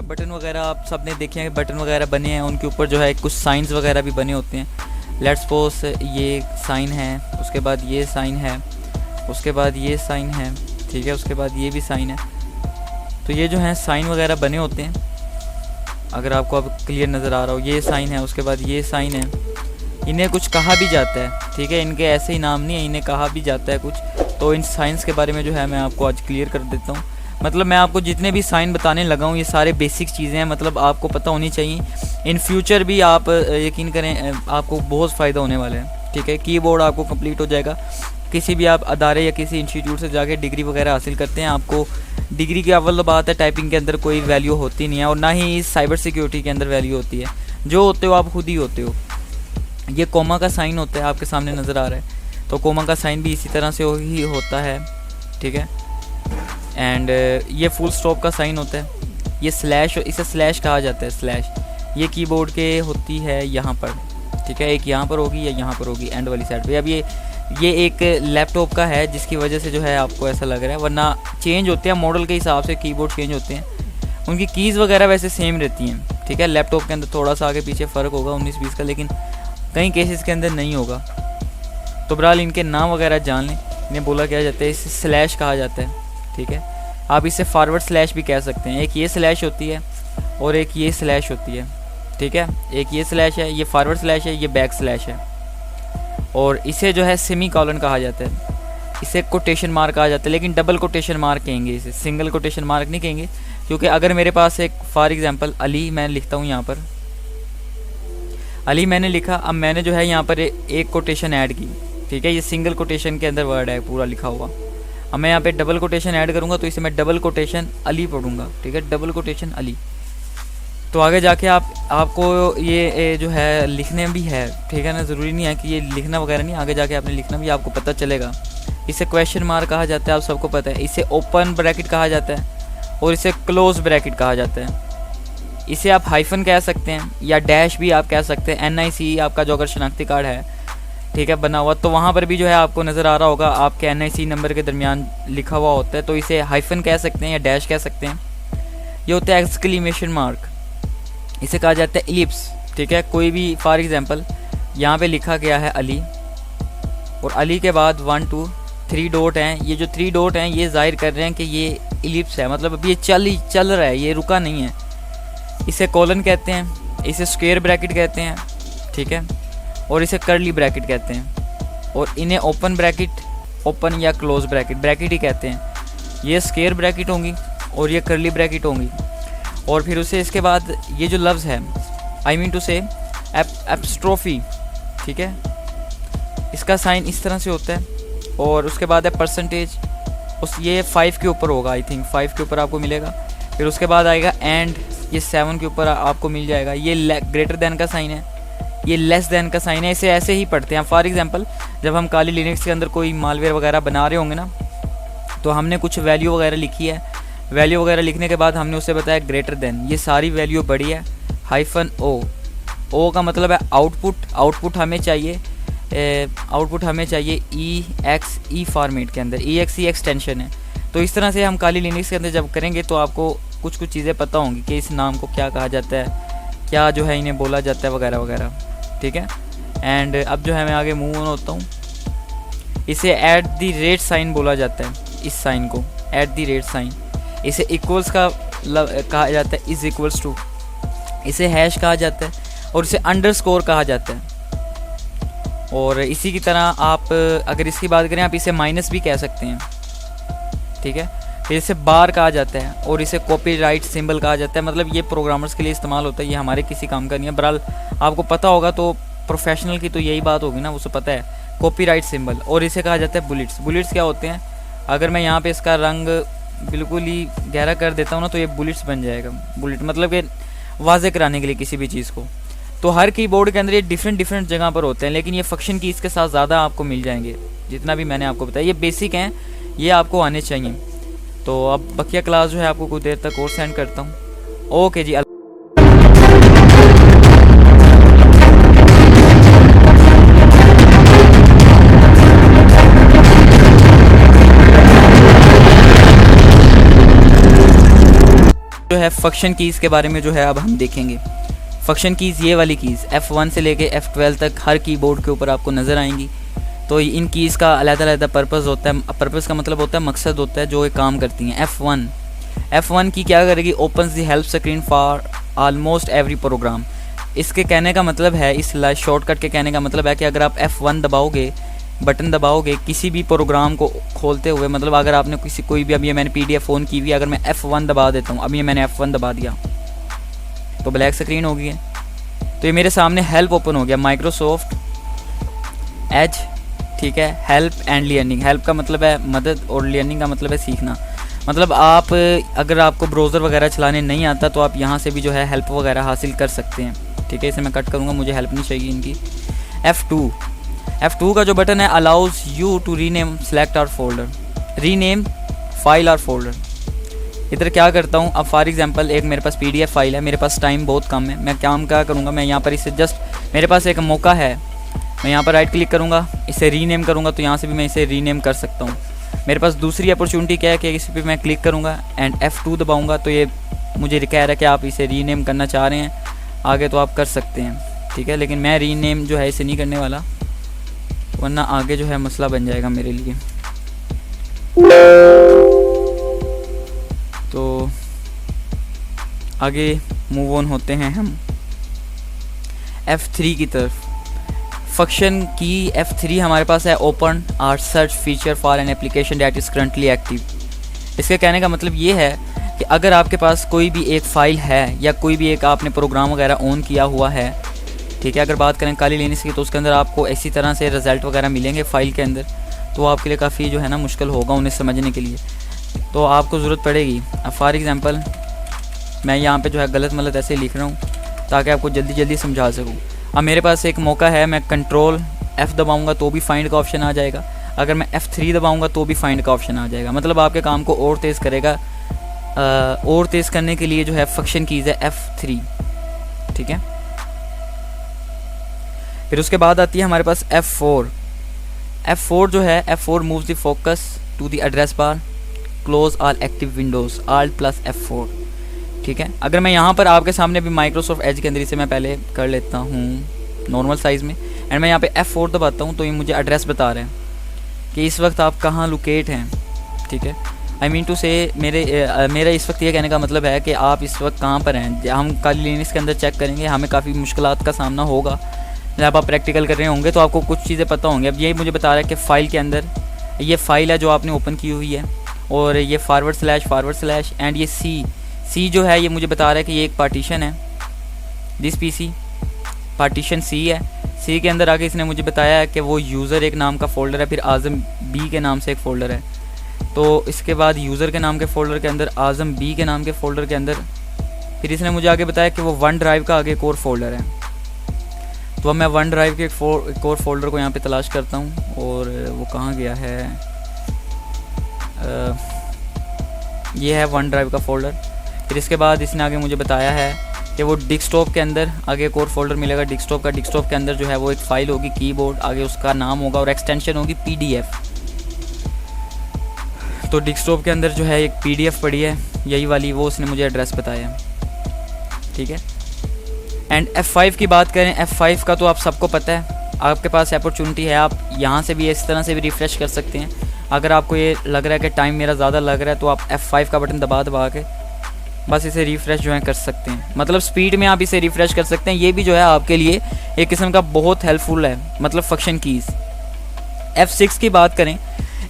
Button वगैरह आप सब ने देखे हैं, बटन वगैरह बने हैं, उनके ऊपर जो है कुछ साइंस वगैरह भी बने होते हैं। लेट्स सपोज ये साइन है, उसके बाद ये साइन है, उसके बाद ये साइन है, ठीक है, उसके बाद ये भी साइन है। तो ये जो है साइन वगैरह बने होते हैं, अगर आपको अब क्लियर नज़र आ रहा हो, ये साइन है, उसके बाद ये साइन है। इन्हें कुछ कहा भी जाता है, ठीक है, इनके ऐसे ही नाम नहीं है, इन्हें कहा भी जाता है कुछ। तो इन साइंस के बारे में जो है मैं आपको आज क्लियर कर देता हूँ। मतलब मैं आपको जितने भी साइन बताने लगा हूँ ये सारे बेसिक चीज़ें हैं, मतलब आपको पता होनी चाहिए। इन फ्यूचर भी आप यकीन करें आपको बहुत फ़ायदा होने वाला है, ठीक है। कीबोर्ड आपको कंप्लीट हो जाएगा। किसी भी आप अदारे या किसी इंस्टीट्यूट से जाके डिग्री वगैरह हासिल करते हैं, आपको डिग्री की अव्वल बात है टाइपिंग के अंदर कोई वैल्यू होती नहीं है, और ना ही साइबर सिक्योरिटी के अंदर वैल्यू होती है। जो होते हो आप खुद ही होते हो। ये कोमा का साइन होता है, आपके सामने नज़र आ रहा है, तो कोमा का साइन भी इसी तरह से ही होता है, ठीक है। एंड ये फुल स्टॉप का साइन होता है। ये स्लैश, इसे स्लैश कहा जाता है, स्लैश। ये कीबोर्ड के होती है यहाँ पर, ठीक है, एक यहाँ पर होगी या यहाँ पर होगी एंड वाली साइड पे। अब ये एक लैपटॉप का है जिसकी वजह से जो है आपको ऐसा लग रहा है, वरना चेंज होते हैं मॉडल के हिसाब से, कीबोर्ड चेंज होते हैं, उनकी कीज़ वगैरह वैसे सेम रहती हैं, ठीक है। लैपटॉप के अंदर थोड़ा सा आगे पीछे फ़र्क होगा 19-20 का, लेकिन कई केसेस के अंदर नहीं होगा। तो बहरहाल इनके नाम वगैरह जान लें। इन्हें बोला क्या जाता है, इसे स्लैश कहा जाता है, ठीक है। आप इसे फॉरवर्ड स्लैश भी कह सकते हैं। एक ये स्लैश होती है और एक ये स्लैश होती है, ठीक है। एक ये स्लैश है, ये फॉरवर्ड स्लैश है, ये बैक स्लैश है। और इसे जो है सेमी कॉलन कहा जाता है, इसे कोटेशन मार्क कहा जाता है, लेकिन डबल कोटेशन मार्क कहेंगे इसे, सिंगल कोटेशन मार्क नहीं कहेंगे। क्योंकि अगर मेरे पास एक फॉर एग्जांपल अली मैं लिखता हूँ, यहाँ पर अली मैंने लिखा, अब मैंने जो है यहाँ पर एक कोटेशन ऐड की, ठीक है, ये सिंगल कोटेशन के अंदर वर्ड है पूरा लिखा हुआ। अब मैं यहाँ पे डबल कोटेशन ऐड करूँगा तो इसे मैं डबल कोटेशन अली पढ़ूँगा, ठीक है, डबल कोटेशन अली। तो आगे जाके आपको ये जो है लिखने भी है, ठीक है ना, ज़रूरी नहीं है कि ये लिखना वगैरह नहीं, आगे जाके आपने लिखना भी, आपको पता चलेगा। इसे क्वेश्चन मार्क कहा जाता है, आप सबको पता है। इसे ओपन ब्रैकेट कहा जाता है और इसे क्लोज ब्रैकेट कहा जाता है। इसे आप हाइफन कह सकते हैं या डैश भी आप कह सकते हैं। NIC आपका जो अगर शनाख्ती कार्ड है, ठीक है, बना हुआ, तो वहाँ पर भी जो है आपको नज़र आ रहा होगा आपके NIC नंबर के दरमियान लिखा हुआ होता है, तो इसे हाइफन कह सकते हैं या डैश कह सकते हैं। ये होता है एक्सक्लेमेशन मार्क, इसे कहा जाता है इलिप्स, ठीक है। कोई भी फॉर एग्जांपल यहाँ पे लिखा गया है अली, और अली के बाद 1 2 3 डॉट हैं, ये जो 3 डॉट हैं ये जाहिर कर रहे हैं कि ये इलिप्स है, मतलब अभी ये चल रहा है, ये रुका नहीं है। इसे कॉलन कहते हैं, इसे स्क्वायर ब्रैकेट कहते हैं, ठीक है, और इसे कर्ली ब्रैकेट कहते हैं। और इन्हें ओपन ब्रैकेट, ओपन या क्लोज ब्रैकेट ही कहते हैं। ये स्क्वायर ब्रैकेट होंगी और ये कर्ली ब्रैकेट होंगी। और फिर उसे इसके बाद ये जो लफ्ज़ है, आई मीन टू से एप्स्ट्रोफी, ठीक है, इसका साइन इस तरह से होता है। और उसके बाद है परसेंटेज, उस ये 5 के ऊपर होगा, आई थिंक 5 के ऊपर आपको मिलेगा। फिर उसके बाद आएगा एंड, ये 7 के ऊपर आपको मिल जाएगा। ये ग्रेटर दैन का साइन है, ये लेस दैन का साइन है। इसे ऐसे ही पढ़ते हैं। फॉर एग्जांपल जब हम काली लिनक्स के अंदर कोई मालवेयर वगैरह बना रहे होंगे ना, तो हमने कुछ वैल्यू वगैरह लिखी है, वैल्यू वगैरह लिखने के बाद हमने उससे बताया ग्रेटर देन, ये सारी वैल्यू बड़ी है, हाइफन ओ का मतलब है आउटपुट हमें चाहिए, आउटपुट हमें चाहिए EXE फॉर्मेट के अंदर, EXE एक्सटेंशन है। तो इस तरह से हम काली लिनक्स के अंदर जब करेंगे तो आपको कुछ चीज़ें पता होंगी कि इस नाम को क्या कहा जाता है, क्या जो है इन्हें बोला जाता है वगैरह वगैरह, ठीक है। एंड अब जो है मैं आगे मूव ऑन होता हूँ। इसे एट द रेट साइन बोला जाता है, इस साइन को एट द रेट साइन। इसे इक्वल्स का कहा जाता है, इज़ इक्वल्स टू। इसे हैश कहा जाता है और इसे अंडरस्कोर कहा जाता है। और इसी की तरह आप अगर इसकी बात करें, आप इसे माइनस भी कह सकते हैं, ठीक है। फिर इसे बार कहा जाता है और इसे कॉपीराइट सिंबल कहा जाता है। मतलब ये प्रोग्रामर्स के लिए इस्तेमाल होता है, ये हमारे किसी काम का नहीं है। बहरहाल आपको पता होगा, तो प्रोफेशनल की तो यही बात होगी ना, उसे पता है, कॉपीराइट सिंबल। और इसे कहा जाता है बुलेट्स। बुलेट्स क्या होते हैं, अगर मैं यहाँ पे इसका रंग बिल्कुल ही गहरा कर देता हूँ ना, तो ये बुलेट्स बन जाएगा। बुलेट मतलब कि वाज़े कराने के लिए किसी भी चीज़ को। तो हर कीबोर्ड के अंदर ये डिफरेंट जगह पर होते हैं, लेकिन ये फंक्शन की इसके साथ ज़्यादा आपको मिल जाएंगे। जितना भी मैंने आपको बताया ये बेसिक हैं, ये आपको आने चाहिए। तो अब बकिया क्लास जो है आपको कुछ देर तक और सेंड करता हूँ। ओके जी। जो है फंक्शन कीज़ के बारे में जो है अब हम देखेंगे। फंक्शन कीज़ ये वाली कीज़ F1 से लेके F12 तक हर कीबोर्ड के ऊपर आपको नज़र आएंगी। तो इन कीज़ का अलग-अलग पर्पस होता है। पर्पस का मतलब होता है मकसद होता है जो ये काम करती हैं। F1 की क्या करेगी, opens the help screen for almost every programme. इसके कहने का मतलब है, इस शॉर्टकट के कहने का मतलब है कि अगर आप F1 दबाओगे, बटन दबाओगे किसी भी प्रोग्राम को खोलते हुए, मतलब अगर आपने कोई भी, अब ये मैंने PDF ऑन की हुई, अगर मैं F1 दबा देता हूँ, अब ये मैंने F1 दबा दिया तो ब्लैक स्क्रीन हो गई है। तो ये मेरे सामने हेल्प ओपन हो गया, माइक्रोसॉफ्ट एज, ठीक है। हेल्प एंड लर्निंग, हेल्प का मतलब है मदद और लर्निंग का मतलब है सीखना। मतलब आप अगर आपको ब्राउज़र वगैरह चलाने नहीं आता तो आप यहाँ से भी जो है हेल्प वगैरह हासिल कर सकते हैं, ठीक है। इसे मैं कट करूँगा, मुझे हेल्प नहीं चाहिए इनकी। F2 का जो बटन है allows you to rename select or folder, rename file or folder. इधर क्या करता हूँ, अब फॉर एग्जांपल एक मेरे पास PDF फाइल है, मेरे पास टाइम बहुत कम है, मैं क्या करूँगा, मैं यहाँ पर इसे जस्ट, मेरे पास एक मौका है, मैं यहाँ पर राइट क्लिक करूँगा, इसे रीनेम करूँगा, तो यहाँ से भी मैं इसे रीनेम कर सकता हूँ। मेरे पास दूसरी अपॉर्चुनिटी क्या है कि इस पर मैं क्लिक करूँगा एंड F2 दबाऊँगा तो ये मुझे कह रहा है कि आप इसे रीनेम करना चाह रहे हैं, आगे तो आप कर सकते हैं, ठीक है। लेकिन मैं रीनेम जो है इसे नहीं करने वाला, वरना आगे जो है मसला बन जाएगा मेरे लिए। तो आगे मूव ऑन होते हैं हम F3 की तरफ। फंक्शन की F3 हमारे पास है open or search feature for an application that is currently active. इसके कहने का मतलब ये है कि अगर आपके पास कोई भी एक फ़ाइल है या कोई भी एक आपने प्रोग्राम वगैरह ऑन किया हुआ है, ठीक है। अगर बात करें काली लिनक्स की तो उसके अंदर आपको इसी तरह से रिज़ल्ट वगैरह मिलेंगे फ़ाइल के अंदर, तो आपके लिए काफ़ी जो है ना मुश्किल होगा उन्हें समझने के लिए, तो आपको ज़रूरत पड़ेगी। अब फॉर एग्ज़ाम्पल मैं यहाँ पे जो है गलत मलत ऐसे लिख रहा हूँ ताकि आपको जल्दी जल्दी समझा सकूँ। अब मेरे पास एक मौका है, मैं कंट्रोल F दबाऊँगा तो भी फाइंड का ऑप्शन आ जाएगा, अगर मैं F3 दबाऊँगा तो भी फाइंड का ऑप्शन आ जाएगा। मतलब आपके काम को और तेज़ करेगा। और तेज़ करने के लिए जो है फंक्शन कीज़ है F3, ठीक है। फिर उसके बाद आती है हमारे पास F4 जो है, F4 moves the focus to the address bar, close all active windows, Alt plus F4, ठीक है। अगर मैं यहाँ पर आपके सामने भी माइक्रोसॉफ्ट एज के अंदर इसे मैं पहले कर लेता हूँ नॉर्मल साइज़ में, एंड मैं यहाँ पे F4 दबाता हूँ तो ये मुझे एड्रेस बता रहे हैं कि इस वक्त आप कहाँ लोकेट हैं, ठीक है। आई मीन टू से मेरा इस वक्त ये कहने का मतलब है कि आप इस वक्त कहाँ पर हैं। हम काली लिनक्स के अंदर चेक करेंगे, हमें काफ़ी मुश्किलात का सामना होगा जब आप प्रैक्टिकल कर रहे होंगे, तो आपको कुछ चीज़ें पता होंगी। अब यही मुझे बता रहा है कि फ़ाइल के अंदर ये फ़ाइल है जो आपने ओपन की हुई है, और ये // एंड ये सी जो है ये मुझे बता रहा है कि ये एक पार्टीशन है, दिस PC पार्टीशन C है। C के अंदर आके इसने मुझे बताया है कि वो यूज़र एक नाम का फ़ोल्डर है, फिर आज़म B के नाम से एक फ़ोल्डर है, तो इसके बाद यूज़र के नाम के फ़ोल्डर के अंदर आज़म B के नाम के फ़ोल्डर के अंदर फिर इसने मुझे आगे बताया कि वो वन ड्राइव का आगे एक और फोल्डर है। तो अब मैं वन ड्राइव के एक और फोल्डर को यहाँ पे तलाश करता हूँ, और वो कहाँ गया है, ये है वन ड्राइव का फोल्डर। फिर इसके बाद इसने आगे मुझे बताया है कि वो डेस्कटॉप के अंदर आगे एक और फोल्डर मिलेगा डेस्कटॉप का। डेस्कटॉप के अंदर जो है वो एक फ़ाइल होगी कीबोर्ड, आगे उसका नाम होगा और एक्सटेंशन होगी PDF। तो डेस्कटॉप के अंदर जो है एक PDF पड़ी है यही वाली, वो उसने मुझे एड्रेस बताया, ठीक है। एंड F5 की बात करें, F5 का तो आप सबको पता है, आपके पास अपॉर्चुनिटी है, आप यहाँ से भी इस तरह से भी रिफ़्रेश कर सकते हैं। अगर आपको ये लग रहा है कि टाइम मेरा ज़्यादा लग रहा है तो आप F5 का बटन दबा के बस इसे रिफ़्रेश जो है कर सकते हैं, मतलब स्पीड में आप इसे रिफ़्रेश कर सकते हैं। ये भी जो है आपके लिए एक किस्म का बहुत हेल्पफुल है, मतलब फंक्शन कीज़। F6 की बात करें,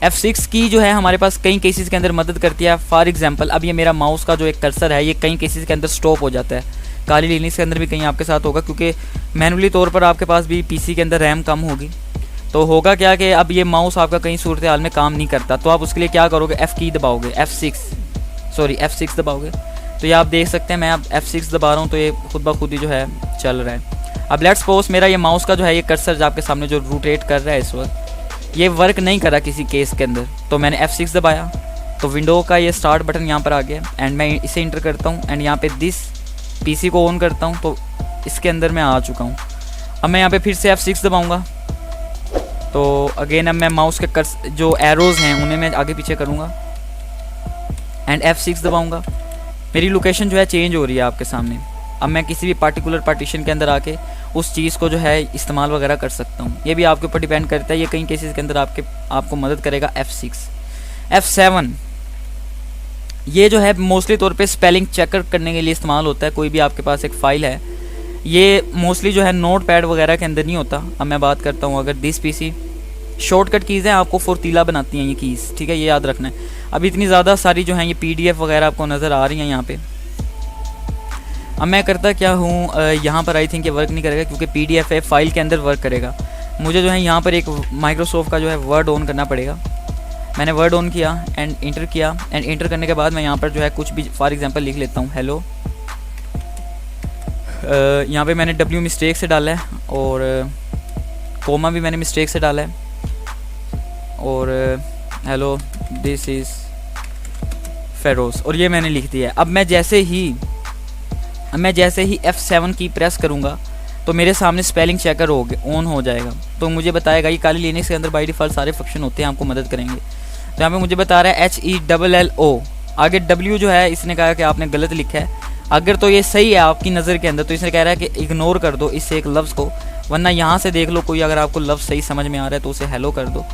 F6 की जो है हमारे पास कई केसेस के अंदर मदद करती है। फॉर एग्जांपल अब ये मेरा माउस का जो एक कर्सर है ये कई केसेस के अंदर स्टॉप हो जाता है, काली लिनक्स के अंदर भी कहीं आपके साथ होगा, क्योंकि मैनुअली तौर पर आपके पास भी PC के अंदर रैम कम होगी। तो होगा क्या कि अब ये माउस आपका कहीं सूरत हाल में काम नहीं करता, तो आप उसके लिए क्या करोगे, F की दबाओगे, F6 दबाओगे। तो ये आप देख सकते हैं मैं अब F6 दबा रहा हूँ तो ये खुद ब खुद ही जो है चल रहा है। अब लेट्स सपोज मेरा ये माउस का जो है ये कर्सर जो आपके सामने जो रोटेट कर रहा है इस वक्त ये वर्क नहीं कर रहा किसी केस के अंदर, तो मैंने F6 दबाया तो विंडो का ये स्टार्ट बटन यहाँ पर आ गया, एंड मैं इसे इंटर करता हूँ एंड यहाँ पे दिस PC को ऑन करता हूँ तो इसके अंदर मैं आ चुका हूँ। अब मैं यहाँ पे फिर से F6 दबाऊँगा तो अगेन अब मैं माउस के जो एरोज़ हैं उन्हें मैं आगे पीछे करूँगा एंड F6 दबाऊँगा मेरी लोकेशन जो है चेंज हो रही है आपके सामने। अब मैं किसी भी पार्टिकुलर पार्टीशन के अंदर आके उस चीज़ को जो है इस्तेमाल वगैरह कर सकता हूँ। ये भी आपके ऊपर डिपेंड करता है। ये कई केसेस के अंदर आपको मदद करेगा F6। F7 ये जो है मोस्टली तौर पे स्पेलिंग चेक करने के लिए इस्तेमाल होता है। कोई भी आपके पास एक फ़ाइल है, ये मोस्टली जो है नोट पैड वगैरह के अंदर नहीं होता। अब मैं बात करता हूँ अगर दिस PC शॉर्टकट कीज़ हैं, आपको फुर्तीला बनाती हैं ये कीज़, ठीक है, ये याद रखना है। अब इतनी ज़्यादा सारी जो हैं ये PDF वगैरह आपको नज़र आ रही हैं यहाँ पे। अब मैं करता क्या हूँ, यहाँ पर आई थिंक ये वर्क नहीं करेगा क्योंकि PDF है, फाइल के अंदर वर्क करेगा। मुझे जो है यहाँ पर एक माइक्रोसॉफ्ट का जो है वर्ड ऑन करना पड़ेगा। मैंने वर्ड ऑन किया एंड इंटर किया, एंड इंटर करने के बाद मैं यहाँ पर जो है कुछ भी फॉर एग्जांपल लिख लेता हूँ, हेलो। यहाँ पे मैंने W मिस्टेक से डाला है और कोमा भी मैंने मिस्टेक से डाला है, और हेलो दिस इज़ फेरोज, और ये मैंने लिख दिया है। अब मैं जैसे ही F7 की प्रेस करूँगा तो मेरे सामने स्पेलिंग चेकर ऑन हो जाएगा। तो मुझे बताएगा, ये काली लिनक्स के अंदर बाय डिफ़ॉल्ट सारे फंक्शन होते हैं, आपको मदद करेंगे। तो यहाँ पे मुझे बता रहा है HELLO, आगे W जो है इसने कहा कि आपने गलत लिखा है। अगर तो ये सही है आपकी नज़र के अंदर तो इसने कह रहा है कि इग्नोर कर दो इससे एक लफ्ज़ को, वरना यहाँ से देख लो कोई अगर आपको लफ्ज़ सही समझ में आ रहा है तो उसे हेलो कर दो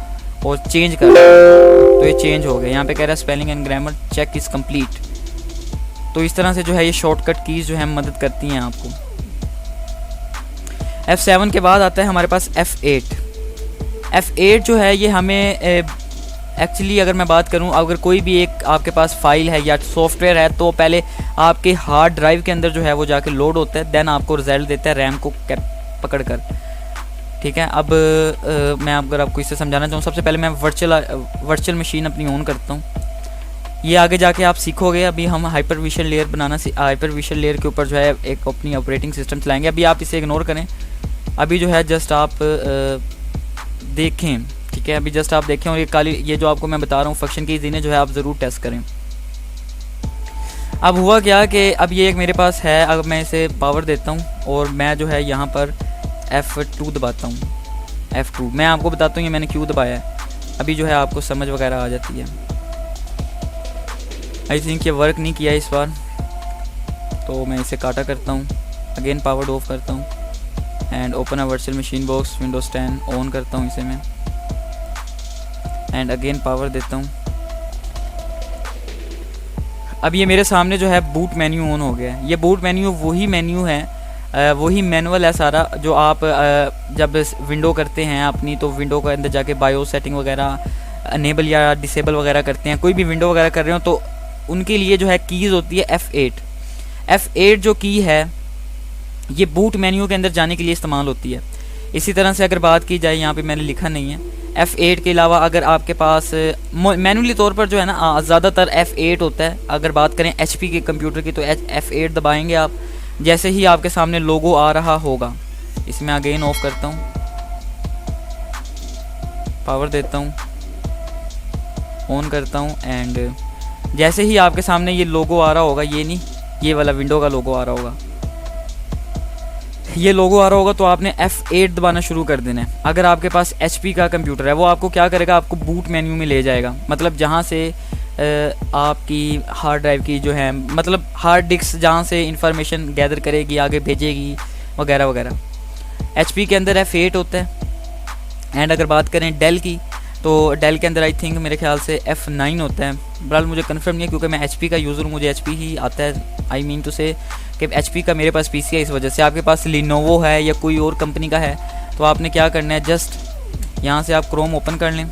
और चेंज कर दो। तो ये चेंज हो गया। यहाँ पे कह रहा है spelling and grammar check is complete. तो इस तरह से जो है ये शॉर्टकट कीज़ जो है मदद करती हैं आपको। F7 के बाद आता है हमारे पास F8। F8 जो है ये हमें एक्चुअली अगर मैं बात करूं, अगर कोई भी एक आपके पास फाइल है या सॉफ्टवेयर है तो पहले आपके हार्ड ड्राइव के अंदर जो है वो जाके लोड होता है, देन आपको रिजल्ट देता है रैम को पकड़ कर, ठीक है। अब मैं अगर आपको इसे समझाना चाहूँ, सबसे पहले मैं वर्चुअल मशीन अपनी ऑन करता हूँ। ये आगे जाके आप सीखोगे। अभी हम हाइपरविजन लेयर हाइपरविजन लेयर के ऊपर जो है एक अपनी ऑपरेटिंग सिस्टम चलाएंगे। अभी आप इसे इग्नोर करें, अभी जो है जस्ट आप देखें, ठीक है। अभी जस्ट आप देखें और ये जो आपको मैं बता रहा हूँ फंक्शन की इन्हें जो है आप ज़रूर टेस्ट करें। अब हुआ क्या कि अब ये एक मेरे पास है, अब मैं इसे पावर देता हूँ और मैं जो है यहाँ पर F2 दबाता हूँ। F2 मैं आपको बताता हूँ ये मैंने क्यों दबाया है, अभी जो है आपको समझ वगैरह आ जाती है। आई थिंक ये वर्क नहीं किया इस बार, तो मैं इसे काटा करता हूँ। अगेन पावर ऑफ करता हूँ and open a virtual machine box, Windows 10 on करता हूँ इसे मैं, एंड अगेन पावर देता हूँ। अब ये मेरे सामने जो है बूट मेन्यू ऑन हो गया है। ये बूट मेन्यू वही मेन्यू है, वही मैनुअल है सारा जो आप जब विंडो करते हैं अपनी, तो विंडो के अंदर जाके बायो सेटिंग वगैरह अनेबल या डिसेबल वगैरह करते हैं, कोई भी विंडो वगैरह कर रहे हो तो उनके लिए जो है कीज़ होती है F8। F8 जो की है ये बूट मेन्यू के अंदर जाने के लिए इस्तेमाल होती है। इसी तरह से अगर बात की जाए, यहाँ पे मैंने लिखा नहीं है, F8 के अलावा अगर आपके पास मैनुअली तौर पर जो है ना ज़्यादातर F8 होता है। अगर बात करें HP के कंप्यूटर की तो F8 दबाएंगे आप, जैसे ही आपके सामने लोगो आ रहा होगा। इसमें अगेन ऑफ करता हूँ, पावर देता हूँ, ऑन करता हूँ, एंड जैसे ही आपके सामने ये लोगो आ रहा होगा, ये नहीं, ये वाला विंडो का लोगो आ रहा होगा, ये लोगो आ रहा होगा तो आपने F8 दबाना शुरू कर देना है। अगर आपके पास HP का कंप्यूटर है वो आपको क्या करेगा, आपको बूट मेन्यू में ले जाएगा, मतलब जहाँ से आपकी हार्ड ड्राइव की जो है, मतलब हार्ड डिस्क जहाँ से इंफॉर्मेशन गैदर करेगी, आगे भेजेगी वगैरह वगैरह। HP के अंदर F8 होता है। एंड अगर बात करें डेल की, तो डेल के अंदर आई थिंक मेरे ख्याल से F9 होता है। बहरहाल मुझे कंफर्म नहीं है क्योंकि मैं HP का यूज़र हूँ, मुझे HP ही आता है। आई मीन टू से कि HP का मेरे पास PC है, इस वजह से। आपके पास लिनोवो है या कोई और कंपनी का है तो आपने क्या करना है, जस्ट यहाँ से आप क्रोम ओपन कर लें।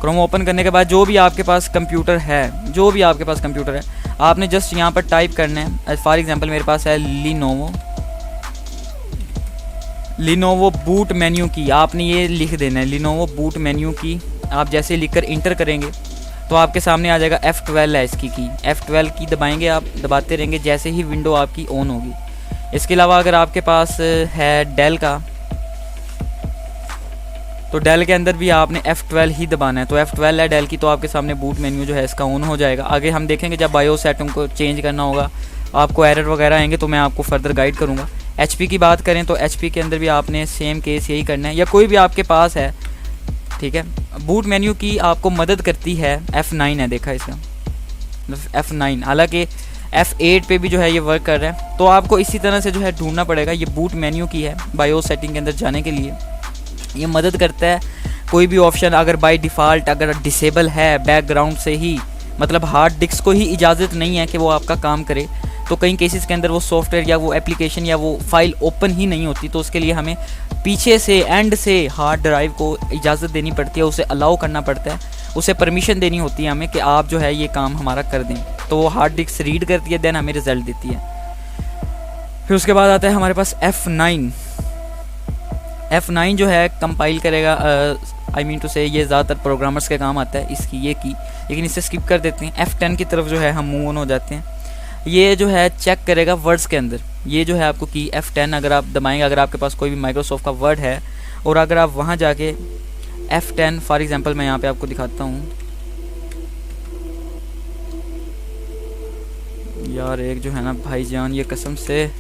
क्रोम ओपन करने के बाद जो भी आपके पास कंप्यूटर है, आपने जस्ट यहाँ पर टाइप करना है। फॉर एग्जांपल मेरे पास है लिनोवो बूट मेन्यू की, आपने ये लिख देना है लिनोवो बूट मेन्यू की। आप जैसे लिखकर इंटर करेंगे तो आपके सामने आ जाएगा F12 है इसकी की। F12 की दबाएंगे, आप दबाते रहेंगे जैसे ही विंडो आपकी ऑन होगी। इसके अलावा अगर आपके पास है डेल का, तो डेल के अंदर भी आपने F12 ही दबाना है। तो F12 है डेल की, तो आपके सामने बूट मेन्यू जो है इसका ऑन हो जाएगा। आगे हम देखेंगे जब बायो सेटिंग को चेंज करना होगा, आपको एरर वगैरह आएंगे तो मैं आपको फर्दर गाइड करूँगा। HP की बात करें तो HP के अंदर भी आपने सेम केस यही करना है, या कोई भी आपके पास है, ठीक है। बूट मेन्यू की आपको मदद करती है F9 है, देखा इसका F9, हालांकि F8 पे भी जो है ये वर्क कर रहा है। तो आपको इसी तरह से जो है ढूंढना पड़ेगा। ये बूट मेन्यू की है, बायो सेटिंग के अंदर जाने के लिए ये मदद करता है। कोई भी ऑप्शन अगर बाय डिफ़ॉल्ट अगर डिसेबल है बैकग्राउंड से ही, मतलब हार्ड डिस्क को ही इजाज़त नहीं है कि वो आपका काम करे, तो कई केसेस के अंदर वो सॉफ्टवेयर या वो एप्लीकेशन या वो फाइल ओपन ही नहीं होती, तो उसके लिए हमें पीछे से एंड से हार्ड ड्राइव को इजाज़त देनी पड़ती है, उसे अलाउ करना पड़ता है, उसे परमिशन देनी होती है हमें कि आप जो है ये काम हमारा कर दें। तो वो हार्ड डिस्क रीड करती है, देन हमें रिज़ल्ट देती है। फिर उसके बाद आता है हमारे पास F9। F9 जो है कंपाइल करेगा, आई मीन टू से ये ज़्यादातर प्रोग्रामर्स के काम आता है इसकी ये की, लेकिन इसे स्किप कर देते हैं। F10 की तरफ जो है हम मूव ऑन हो जाते हैं। ये जो है चेक करेगा वर्ड्स के अंदर, ये जो है आपको की F10 अगर आप दबाएंगे, अगर आपके पास कोई भी माइक्रोसॉफ्ट का वर्ड है और अगर आप वहाँ जाके F10 फॉर एग्जांपल मैं यहाँ पे आपको दिखाता हूँ यार, एक जो है ना भाईजान, ये कसम से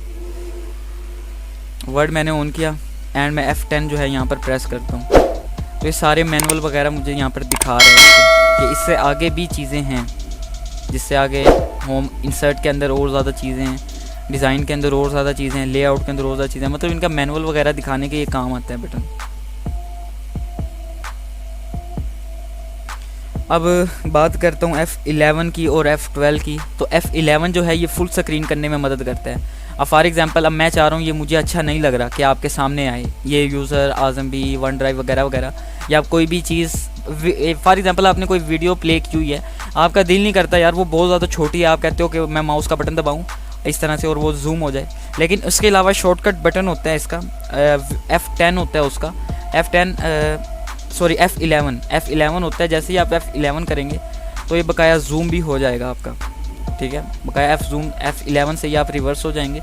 वर्ड मैंने ऑन किया एंड मैं F10 जो है यहाँ पर प्रेस करता हूँ, तो ये सारे मैनुअल वगैरह मुझे यहाँ पर दिखा रहे हैं कि इससे आगे भी चीज़ें हैं, जिससे आगे होम इंसर्ट के अंदर और ज़्यादा चीज़ें हैं, डिज़ाइन के अंदर और ज़्यादा चीज़ें हैं, लेआउट के अंदर और ज़्यादा चीज़ें हैं, मतलब इनका मैनुअल वगैरह दिखाने के ये काम आता है बटन। अब बात करता हूँ F11 की और F12 की। तो F11 जो है ये फुल स्क्रीन करने में मदद करता है। अब फॉर एग्जांपल अब मैं चाह रहा हूँ, ये मुझे अच्छा नहीं लग रहा कि आपके सामने आए ये यूज़र आज़म भी वन ड्राइव वगैरह वगैरह, या आप कोई भी चीज़, फॉर एग्जांपल आपने कोई वीडियो प्ले की हुई है, आपका दिल नहीं करता यार वो बहुत ज़्यादा छोटी है, आप कहते हो कि मैं माउस का बटन दबाऊँ इस तरह से और वो जूम हो जाए, लेकिन उसके अलावा शॉर्टकट बटन होता है इसका, F10 होता है उसका, F11 होता है। जैसे ही आप F11 करेंगे तो ये बकाया जूम भी हो जाएगा आपका, ठीक है, बकाया F11 से ही आप रिवर्स हो जाएंगे,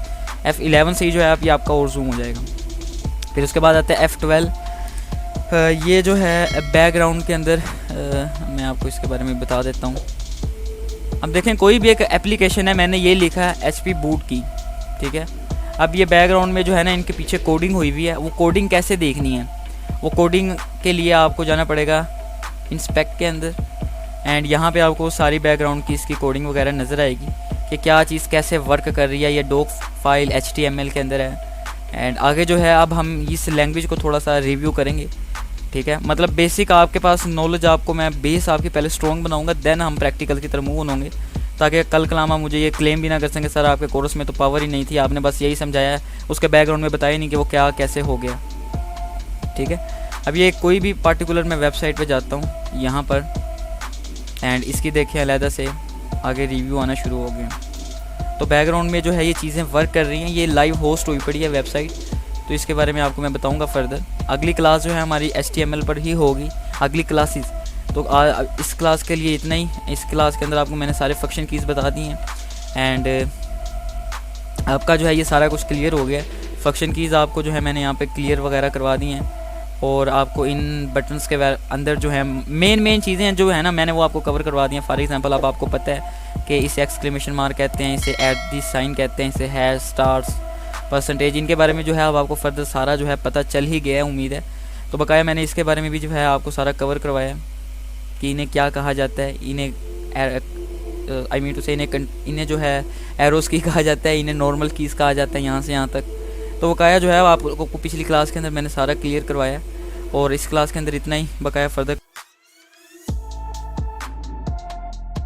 F11 से ही जो है आप ये आपका और जूम हो जाएगा। फिर उसके बाद आता है F12। ये जो है बैकग्राउंड के अंदर मैं आपको इसके बारे में बता देता हूँ। अब देखें कोई भी एक एप्लीकेशन है, मैंने ये लिखा है HP बूट की, ठीक है। अब ये बैकग्राउंड में जो है ना इनके पीछे कोडिंग हुई हुई है, वो कोडिंग कैसे देखनी है, वो कोडिंग के लिए आपको जाना पड़ेगा इंस्पेक्ट के अंदर एंड यहाँ पे आपको सारी बैकग्राउंड की इसकी कोडिंग वगैरह नज़र आएगी कि क्या चीज़ कैसे वर्क कर रही है। ये डॉक फाइल HTML के अंदर है एंड आगे जो है अब हम इस लैंग्वेज को थोड़ा सा रिव्यू करेंगे, ठीक है। मतलब बेसिक आपके पास नॉलेज, आपको मैं बेस आपकी पहले स्ट्रॉन्ग बनाऊंगा, देन हम प्रैक्टिकल की तरफ मूव ऑन होंगे, ताकि कल कलामा मुझे ये क्लेम भी ना कर सकें सर आपके कोर्स में तो पावर ही नहीं थी, आपने बस यही समझाया है, उसके बैकग्राउंड में बताया नहीं कि वो क्या कैसे हो गया, ठीक है। अब ये कोई भी पार्टिकुलर मैं वेबसाइट पे जाता हूँ यहाँ पर एंड इसकी देखिए अलहदा से आगे रिव्यू आना शुरू हो गया, तो बैकग्राउंड में जो है ये चीज़ें वर्क कर रही हैं। ये लाइव होस्ट हुई पड़ी है वेबसाइट, तो इसके बारे में आपको मैं बताऊंगा फर्दर। अगली क्लास जो है हमारी HTML पर ही होगी, अगली क्लासेस। तो इस क्लास के लिए इतना ही। इस क्लास के अंदर आपको मैंने सारे फंक्शन कीज़ बता दी हैं एंड आपका जो है ये सारा कुछ क्लियर हो गया। फंक्शन कीज़ आपको जो है मैंने यहाँ पे क्लियर वगैरह करवा दी हैं और आपको इन बटन्स के अंदर जो है मेन चीज़ें जो है ना मैंने वो आपको कवर करवा दी हैं। फॉर एग्जांपल अब आपको पता है कि इसे एक्सक्लेमेशन मार्क कहते हैं, इसे @, कहते हैं, इसे हैश, स्टार्स, परसेंटेज, इनके बारे में जो है अब आपको फर्दर सारा जो है पता चल ही गया है उम्मीद है। तो बकाया मैंने इसके बारे में भी जो है आपको सारा कवर करवाया कि इन्हें क्या कहा जाता है, इन्हें आई मीन टू से इन्हें जो है एरोस की कहा जाता है, इन्हें नॉर्मल कीज़ कहा जाता है यहाँ से यहाँ तक। तो बकाया जो है आपको पिछली क्लास के अंदर मैंने सारा क्लियर करवाया और इस क्लास के अंदर इतना ही, बकाया फर्दर